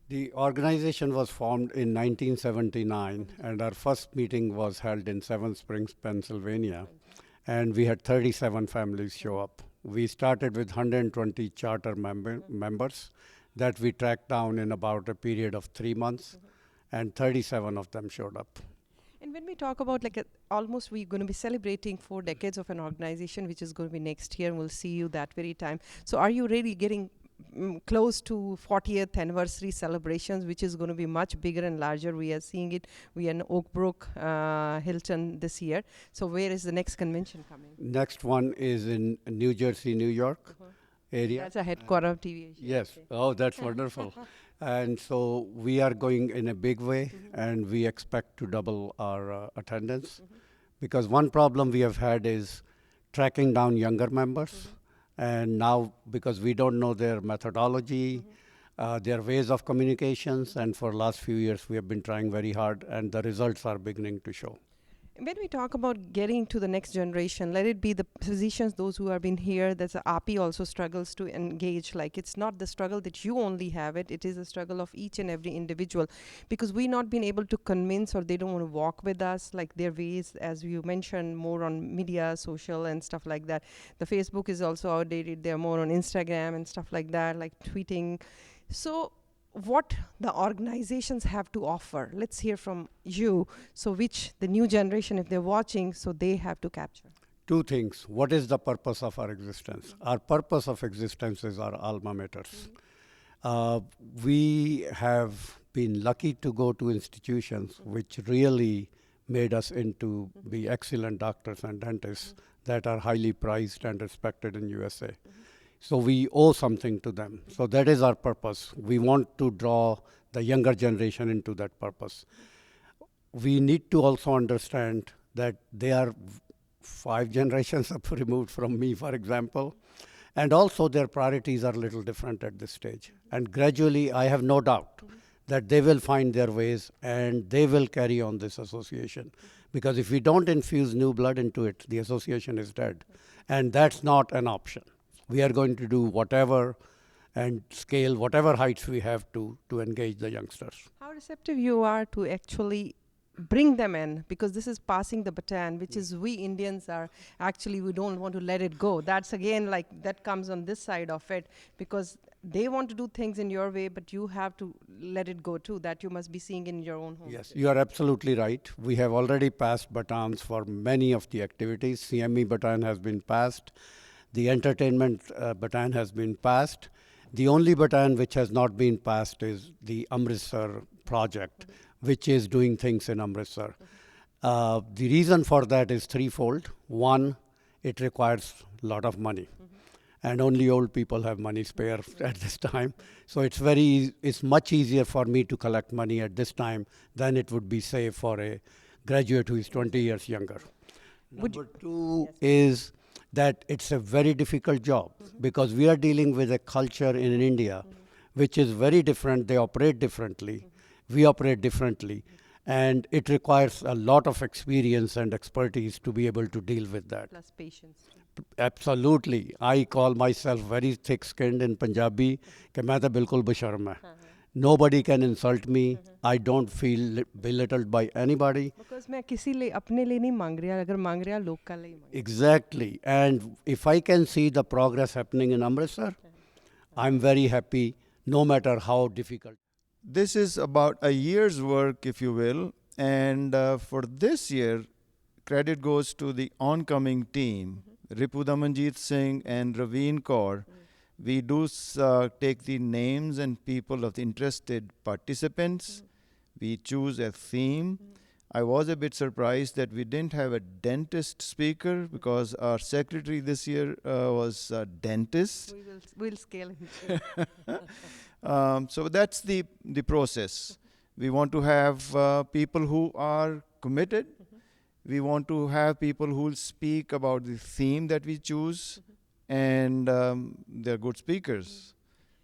The organization was formed in 1979, and our first meeting was held in Seven Springs, Pennsylvania, and we had 37 families show up. We started with 120 charter members that we tracked down in about a period of 3 months, and 37 of them showed up. And when we talk about almost we're going to be celebrating 4 decades of an organization, which is going to be next year, and we'll see you that very time. So are you really getting close to 40th anniversary celebrations, which is going to be much bigger and larger? We are seeing it. We are in Oak Brook, Hilton this year. So where is the next convention coming? Next one is in New Jersey, New York area. That's a headquarter of TV Asia. Yes. Okay. Oh, that's wonderful. And so we are going in a big way, and we expect to double our attendance. Because one problem we have had is tracking down younger members. And now, because we don't know their methodology, their ways of communications, and for last few years we have been trying very hard, and the results are beginning to show. When we talk about getting to the next generation, let it be the physicians, those who have been here, that's API also struggles to engage. Like, it's not the struggle that you only have it is a struggle of each and every individual, because we not been able to convince, or they don't want to walk with us, like their ways, as you mentioned, more on media, social and stuff like that. The Facebook is also outdated. They're more on Instagram and stuff like that, like tweeting. So what the organizations have to offer. Let's hear from you. So which the new generation, if they're watching, so they have to capture. Two things. What is the purpose of our existence? Our purpose of existence is our alma maters. We have been lucky to go to institutions which really made us into be excellent doctors and dentists that are highly prized and respected in USA. So we owe something to them. So that is our purpose. We want to draw the younger generation into that purpose. We need to also understand that they are 5 generations up removed from me, for example. And also their priorities are a little different at this stage. And gradually, I have no doubt that they will find their ways and they will carry on this association. Because if we don't infuse new blood into it, the association is dead. And that's not an option. We are going to do whatever and scale whatever heights we have to engage the youngsters. How receptive you are to actually bring them in, because this is passing the baton, which is we Indians are actually, we don't want to let it go. That's again, like, that comes on this side of it, because they want to do things in your way, but you have to let it go too. That you must be seeing in your own home. Yes, you are absolutely right. We have already passed batons for many of the activities. CME baton has been passed. The entertainment baton has been passed. The only baton which has not been passed is the Amritsar project, which is doing things in Amritsar. The reason for that is threefold. One, it requires a lot of money. And only old people have money spare at this time. So it's much easier for me to collect money at this time than it would be, say, for a graduate who is 20 years younger. Number two is that it's a very difficult job because we are dealing with a culture in India which is very different. They operate differently. We operate differently. And it requires a lot of experience and expertise to be able to deal with that. Plus patience. Absolutely. I call myself very thick-skinned in Punjabi. कि मैं तो बिल्कुल बेशर्म है. Nobody can insult me. I don't feel belittled by anybody. Because मैं किसी लिए अपने लिए नहीं मांग रहा, अगर मांग रहा लोग का लिए मांग. Exactly. And if I can see the progress happening in Amritsar, I'm very happy, no matter how difficult. This is about a year's work, if you will. And for this year, credit goes to the oncoming team, Ripu Damanjeet Singh and Raveen Kaur. We do take the names and people of the interested participants. We choose a theme. I was a bit surprised that we didn't have a dentist speaker because our secretary this year was a dentist. We'll scale it. So that's the process. We want to have people who are committed. We want to have people who will speak about the theme that we choose, and they're good speakers.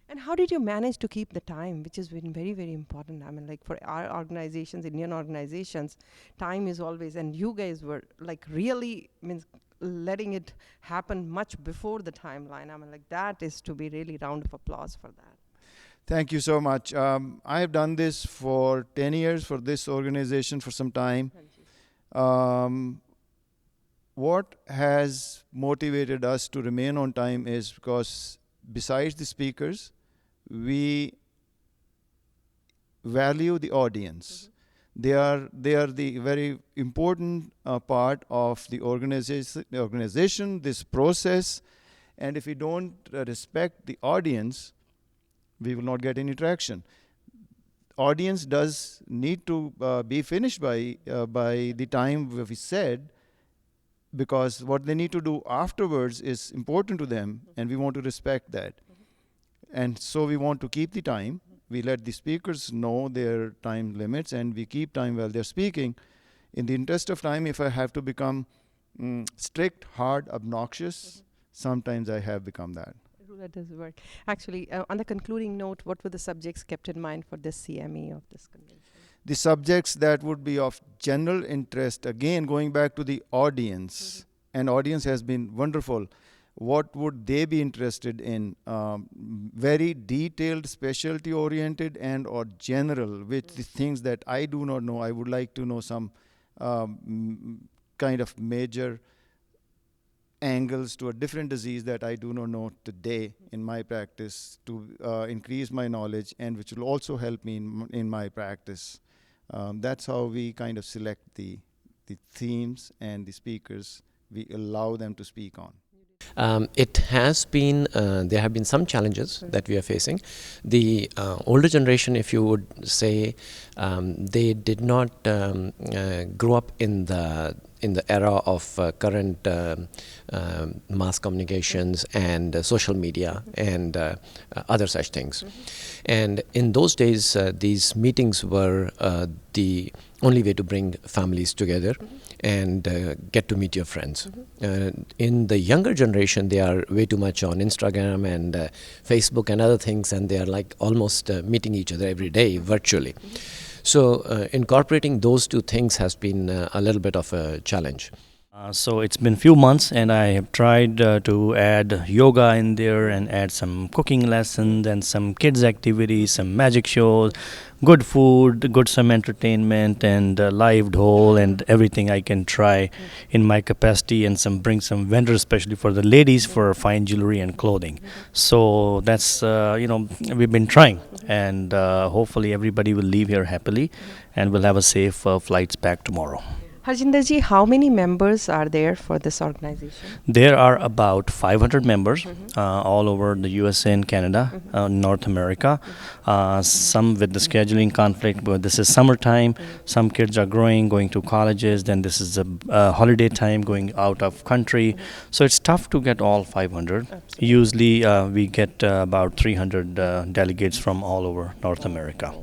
And how did you manage to keep the time, which has been very, very important? I mean, like for our organizations, Indian organizations, time is always, and you guys were like really means letting it happen much before the timeline. I mean, like that is to be really round of applause for that. Thank you so much. I have done this for 10 years for this organization for some time. What has motivated us to remain on time is because besides the speakers, we value the audience. They are the very important part of the organization, this process. And if we don't respect the audience, we will not get any traction. Audience does need to be finished by the time we said, because what they need to do afterwards is important to them, and we want to respect that. And so we want to keep the time. We let the speakers know their time limits, and we keep time while they're speaking. In the interest of time, if I have to become strict, hard, obnoxious, sometimes I have become that. That does work. Actually, on the concluding note, what were the subjects kept in mind for this CME of this convention? The subjects that would be of general interest, again, going back to the audience, and audience has been wonderful. What would they be interested in? Very detailed, specialty oriented, and or general, which the things that I do not know. I would like to know some kind of major angles to a different disease that I do not know today in my practice, to increase my knowledge, and which will also help me in my practice. That's how we kind of select the themes and the speakers we allow them to speak on. It has been, there have been some challenges that we are facing. The older generation, if you would say, they did not grow up in the era of current mass communications and social media and other such things. And in those days, these meetings were the only way to bring families together and get to meet your friends. In the younger generation, they are way too much on Instagram and Facebook and other things, and they are like almost meeting each other every day virtually. So incorporating those two things has been a little bit of a challenge. So it's been few months, and I have tried to add yoga in there and add some cooking lessons and some kids activities, some magic shows, good food, good some entertainment, and live dhol and everything I can try in my capacity, and bring some vendors, especially for the ladies, for fine jewelry and clothing. So that's we've been trying, and hopefully everybody will leave here happily, and we'll have a safe flights back tomorrow. Harjinder ji, how many members are there for this organization? There are about 500 members all over the USA and Canada, North America. Some with the scheduling conflict, but this is summertime. Some kids are going to colleges. Then this is a holiday time, going out of country. So it's tough to get all 500. Absolutely. Usually we get about 300 delegates from all over North America.